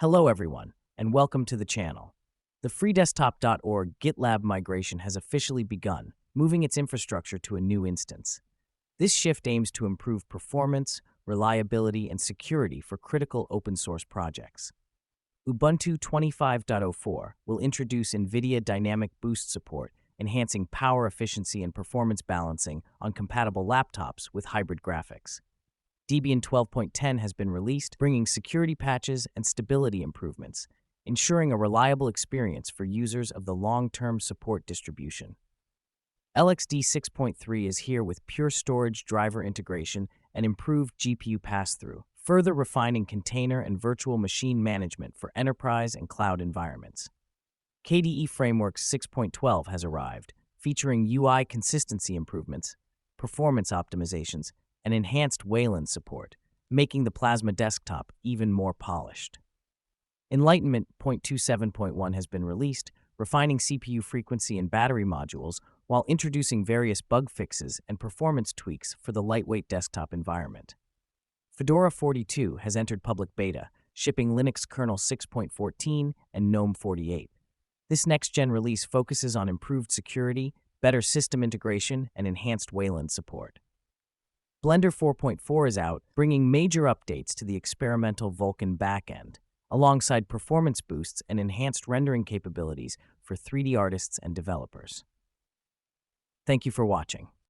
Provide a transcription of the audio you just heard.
Hello everyone, and welcome to the channel. The freedesktop.org GitLab migration has officially begun, moving its infrastructure to a new instance. This shift aims to improve performance, reliability, and security for critical open-source projects. Ubuntu 25.04 will introduce NVIDIA Dynamic Boost support, enhancing power efficiency and performance balancing on compatible laptops with hybrid graphics. Debian 12.10 has been released, bringing security patches and stability improvements, ensuring a reliable experience for users of the long-term support distribution. LXD 6.3 is here with pure storage driver integration and improved GPU pass-through, further refining container and virtual machine management for enterprise and cloud environments. KDE Frameworks 6.12 has arrived, featuring UI consistency improvements, performance optimizations, and enhanced Wayland support, making the Plasma desktop even more polished. Enlightenment 0.27.1 has been released, refining CPU frequency and battery modules while introducing various bug fixes and performance tweaks for the lightweight desktop environment. Fedora 42 has entered public beta, shipping Linux kernel 6.14 and GNOME 48. This next-gen release focuses on improved security, better system integration, and enhanced Wayland support. Blender 4.4 is out, bringing major updates to the experimental Vulkan backend, alongside performance boosts and enhanced rendering capabilities for 3D artists and developers. Thank you for watching.